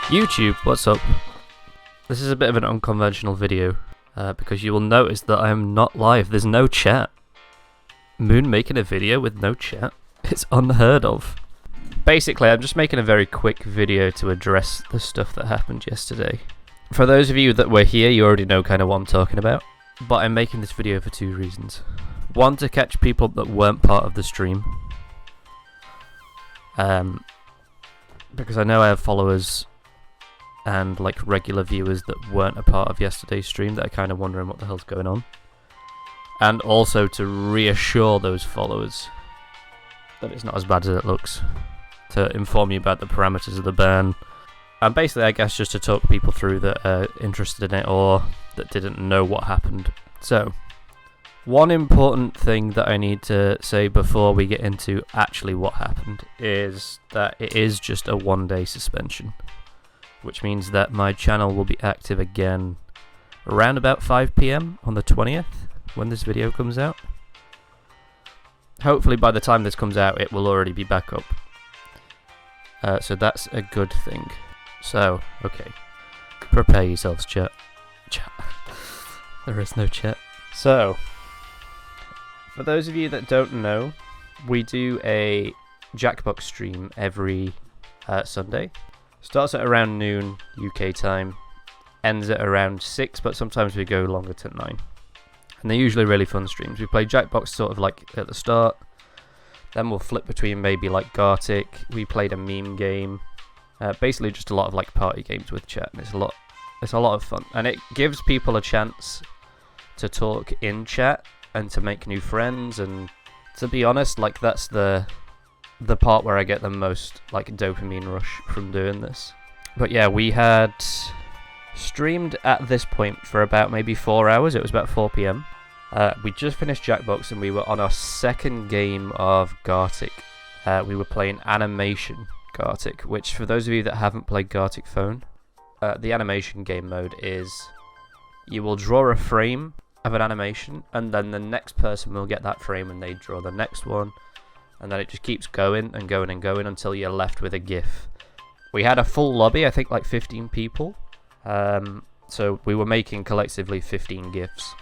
YouTube, what's up? This is a bit of an unconventional video, because you will notice that I am not live. There's no chat. Moon making a video with no chat? It's unheard of. Basically, I'm just making a very quick video to address the stuff that happened yesterday. For those of you that were here, you already know kind of what I'm talking about. But I'm making this video for two reasons. One, to catch people that weren't part of the stream. Because I know I have followers and like regular viewers that weren't a part of yesterday's stream that are kind of wondering what the hell's going on. And also to reassure those followers that it's not as bad as it looks. To inform you about the parameters of the ban. And basically, I guess, just to talk people through that are interested in it or that didn't know what happened. So, one important thing that I need to say before we get into actually what happened is that it is just a one-day suspension. Which means that my channel will be active again around about 5 PM on the 20th, when this video comes out. Hopefully by the time this comes out, it will already be back up. So that's a good thing. So, okay. Prepare yourselves, chat. Chat. There is no chat. So, for those of you that don't know, we do a Jackbox stream every Sunday. Starts at around noon UK time, ends at around 6, but sometimes we go longer to 9. And they're usually really fun streams. We play Jackbox sort of like at the start, then we'll flip between maybe like Gartic. We played a meme game, basically just a lot of like party games with chat. And it's a lot of fun, and it gives people a chance to talk in chat and to make new friends. And to be honest, like that's the part where I get the most like dopamine rush from doing this. But yeah, we had streamed at this point for about maybe 4 hours. It was about 4 PM. We just finished Jackbox and we were on our second game of Gartic. We were playing Animation Gartic, which for those of you that haven't played Gartic Phone, the animation game mode is you will draw a frame of an animation and then the next person will get that frame and they draw the next one. And then it just keeps going and going and going until you're left with a GIF. We had a full lobby, I think like 15 people. So we were making collectively 15 GIFs.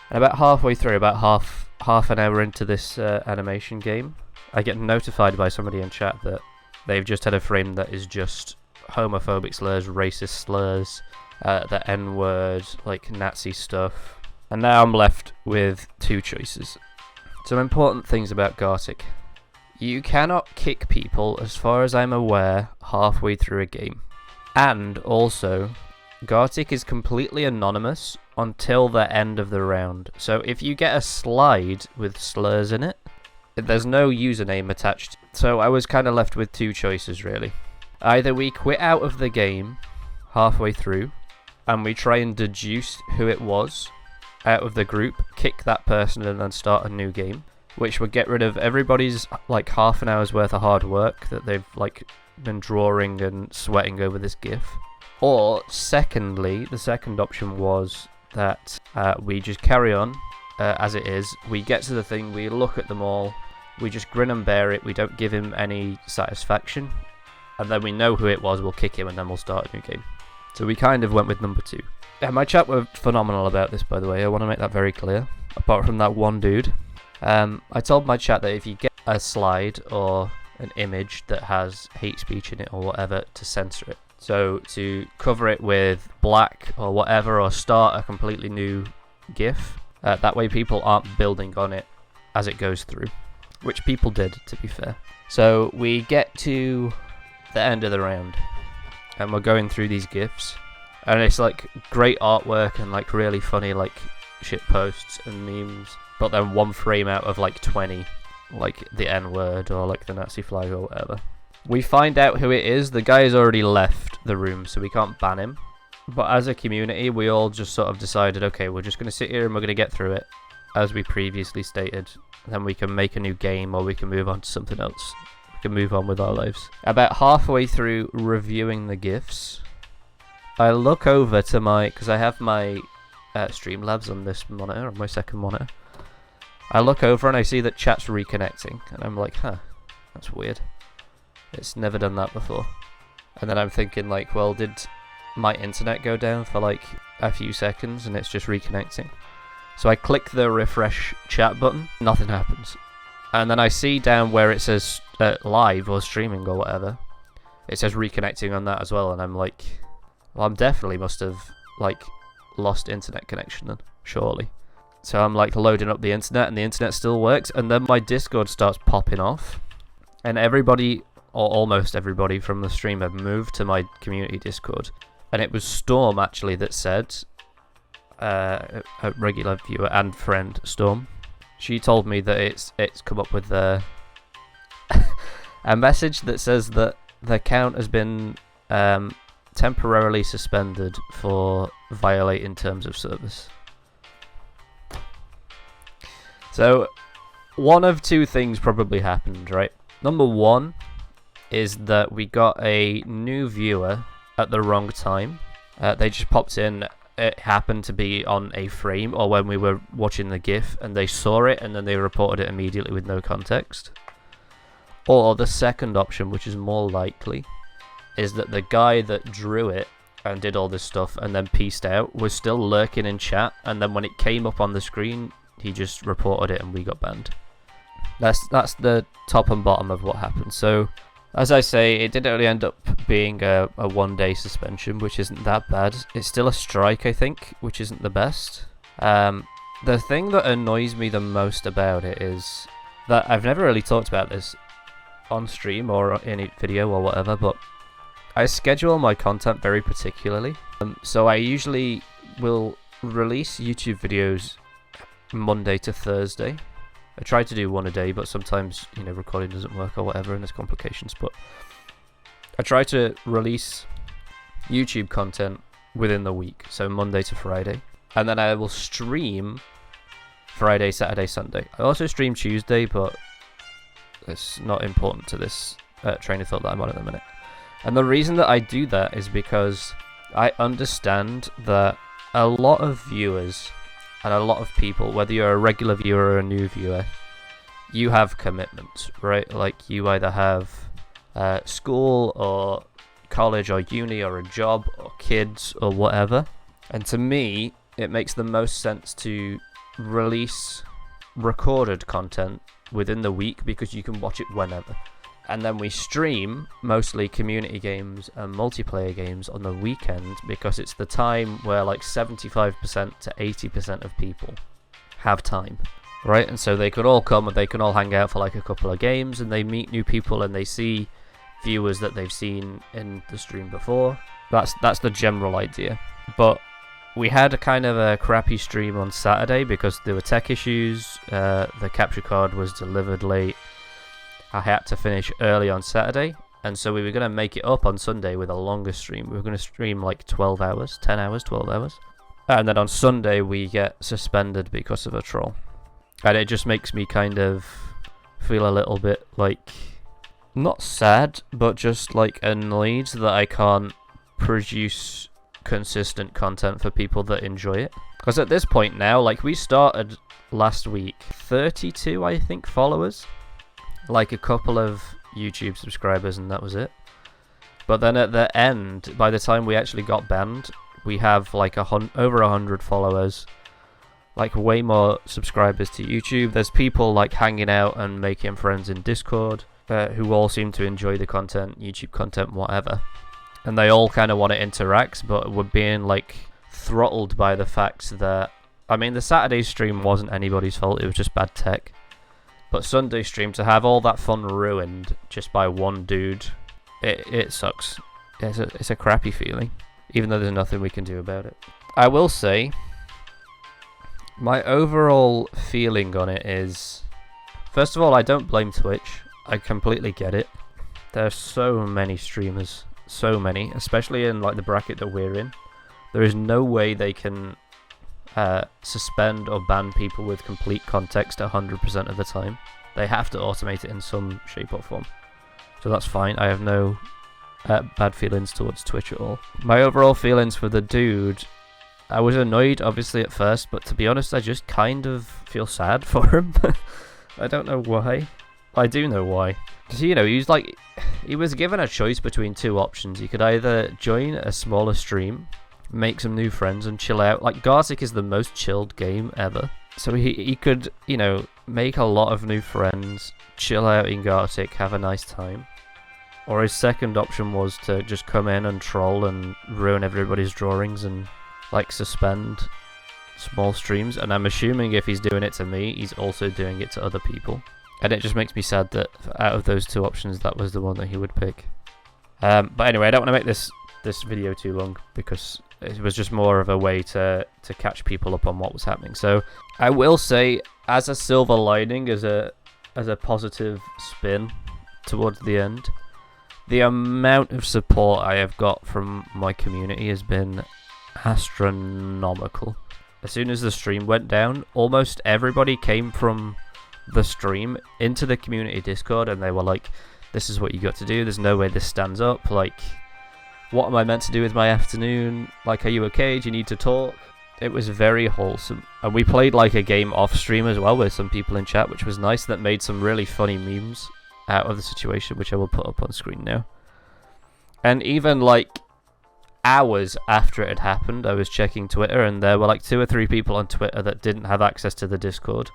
And about halfway through, about half an hour into this animation game, I get notified by somebody in chat that they've just had a frame that is just homophobic slurs, racist slurs, the N-word, like Nazi stuff. And now I'm left with two choices. Some important things about Gartic. You cannot kick people, as far as I'm aware, halfway through a game. And also, Gartic is completely anonymous until the end of the round. So if you get a slide with slurs in it, there's no username attached. So I was kind of left with two choices, really. Either we quit out of the game halfway through, and we try and deduce who it was out of the group, kick that person, and then start a new game, which would get rid of everybody's like half an hour's worth of hard work that they've like been drawing and sweating over this GIF. Or secondly, the second option was that we just carry on as it is. We get to the thing, we look at them all, we just grin and bear it, we don't give him any satisfaction, and then we know who it was, we'll kick him and then we'll start a new game. So we kind of went with number 2. Yeah, my chat were phenomenal about this, by the way. I want to make that very clear. Apart from that one dude. I told my chat that if you get a slide or an image that has hate speech in it or whatever, to censor it. So to cover it with black or whatever, or start a completely new GIF. That way people aren't building on it as it goes through. Which people did, to be fair. So we get to the end of the round. And we're going through these GIFs. And it's like great artwork and like really funny like shit posts and memes. But then one frame out of like 20, like the N-word or like the Nazi flag or whatever. We find out who it is. The guy has already left the room, so we can't ban him. But as a community, we all just sort of decided, okay, we're just going to sit here and we're going to get through it, as we previously stated. Then we can make a new game or we can move on to something else. We can move on with our lives. About halfway through reviewing the GIFs, I look over to my, because I have my Streamlabs on this monitor, on my second monitor. I look over and I see that chat's reconnecting, and I'm like, huh, that's weird. It's never done that before. And then I'm thinking like, well, did my internet go down for like a few seconds and it's just reconnecting? So I click the refresh chat button, nothing happens. And then I see down where it says live or streaming or whatever, it says reconnecting on that as well, and I'm like, well, I'm definitely must have like lost internet connection then, surely. So I'm like loading up the internet and the internet still works, and then my Discord starts popping off, and everybody, or almost everybody from the stream had moved to my community Discord. And it was Storm actually that said, a regular viewer and friend, Storm, she told me that it's come up with a message that says that the account has been temporarily suspended for violating terms of service. So one of two things probably happened, right? Number one is that we got a new viewer at the wrong time. They just popped in. It happened to be on a frame or when we were watching the GIF, and they saw it and then they reported it immediately with no context. Or the second option, which is more likely, is that the guy that drew it and did all this stuff and then pieced out was still lurking in chat, and then when it came up on the screen, he just reported it and we got banned. That's the top and bottom of what happened. So, as I say, it didn't really end up being a one-day suspension, which isn't that bad. It's still a strike, I think, which isn't the best. The thing that annoys me the most about it is that I've never really talked about this on stream or in a video or whatever, but I schedule my content very particularly. So I usually will release YouTube videos Monday to Thursday. I try to do one a day, but sometimes, you know, recording doesn't work or whatever, and there's complications. But I try to release YouTube content within the week, so Monday to Friday. And then I will stream Friday, Saturday, Sunday. I also stream Tuesday, but it's not important to this train of thought that I'm on at the minute. And the reason that I do that is because I understand that a lot of viewers and a lot of people, whether you're a regular viewer or a new viewer, you have commitments, right? Like you either have school or college or uni or a job or kids or whatever. And to me, it makes the most sense to release recorded content within the week because you can watch it whenever. And then we stream mostly community games and multiplayer games on the weekend because it's the time where like 75% to 80% of people have time, right? And so they could all come and they can all hang out for like a couple of games, and they meet new people and they see viewers that they've seen in the stream before. That's the general idea. But we had a kind of a crappy stream on Saturday because there were tech issues. The capture card was delivered late. I had to finish early on Saturday, and so we were going to make it up on Sunday with a longer stream. We were going to stream like 12 hours, 10 hours, 12 hours. And then on Sunday we get suspended because of a troll. And it just makes me kind of feel a little bit like, not sad, but just like annoyed that I can't produce consistent content for people that enjoy it. Because at this point now, like we started last week, 32 I think followers. Like a couple of YouTube subscribers, and that was it. But then at the end, by the time we actually got banned, we have like over 100 followers, like way more subscribers to YouTube. There's people like hanging out and making friends in Discord who all seem to enjoy the content, YouTube content, whatever. And they all kind of want to interact, but we're being like throttled by the fact that, I mean, the Saturday stream wasn't anybody's fault, it was just bad tech. But Sunday stream, to have all that fun ruined just by one dude, it sucks. It's a crappy feeling, even though there's nothing we can do about it. I will say, my overall feeling on it is, first of all, I don't blame Twitch. I completely get it. There's so many streamers, so many, especially in like the bracket that we're in. There is no way they can suspend or ban people with complete context 100% of the time. They have to automate it in some shape or form. So that's fine. I have no bad feelings towards Twitch at all. My overall feelings for the dude, I was annoyed obviously at first, but to be honest I just kind of feel sad for him. I don't know why. I do know why. So, you know, he was given a choice between two options. He could either join a smaller stream, make some new friends, and chill out. Like, Gartic is the most chilled game ever. So he could, you know, make a lot of new friends, chill out in Gartic, have a nice time. Or his second option was to just come in and troll and ruin everybody's drawings and, like, suspend small streams. And I'm assuming if he's doing it to me, he's also doing it to other people. And it just makes me sad that out of those two options, that was the one that he would pick. But anyway, I don't want to make this video too long because it was just more of a way to catch people up on what was happening. So I will say, as a silver lining, as a positive spin towards the end, the amount of support I have got from my community has been astronomical. As soon as the stream went down, almost everybody came from the stream into the community Discord, and they were like, this is what you got to do, there's no way this stands up, like, what am I meant to do with my afternoon, like, are you okay, do you need to talk? It was very wholesome, and we played like a game off stream as well with some people in chat, which was nice, that made some really funny memes out of the situation, which I will put up on screen now. And even like hours after it had happened, I was checking Twitter, and there were like 2 or 3 people on Twitter that didn't have access to the Discord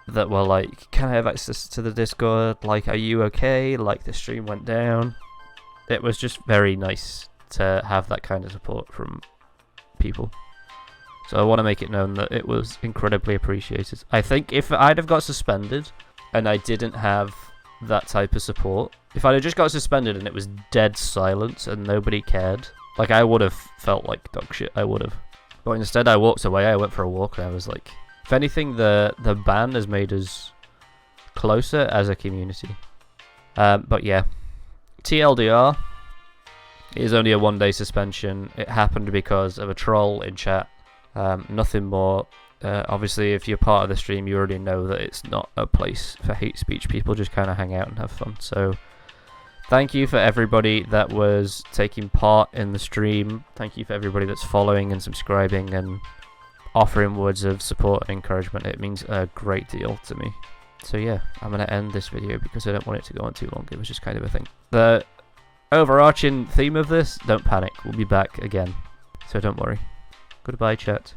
that were like, can I have access to the Discord? Like, are you okay? Like, the stream went down. It was just very nice to have that kind of support from people. So I want to make it known that it was incredibly appreciated. I think if I'd have got suspended and I didn't have that type of support, if I'd have just got suspended and it was dead silence and nobody cared, like, I would have felt like dog shit. I would have. But instead I walked away, I went for a walk, and I was like, if anything, the ban has made us closer as a community. But yeah, TLDR is only a 1-day suspension. It happened because of a troll in chat. Nothing more. Obviously, if you're part of the stream, you already know that it's not a place for hate speech. People just kind of hang out and have fun. So thank you for everybody that was taking part in the stream. Thank you for everybody that's following and subscribing and offering words of support and encouragement. It means a great deal to me. So yeah, I'm going to end this video because I don't want it to go on too long. It was just kind of a thing. The overarching theme of this, don't panic. We'll be back again. So don't worry. Goodbye, chat.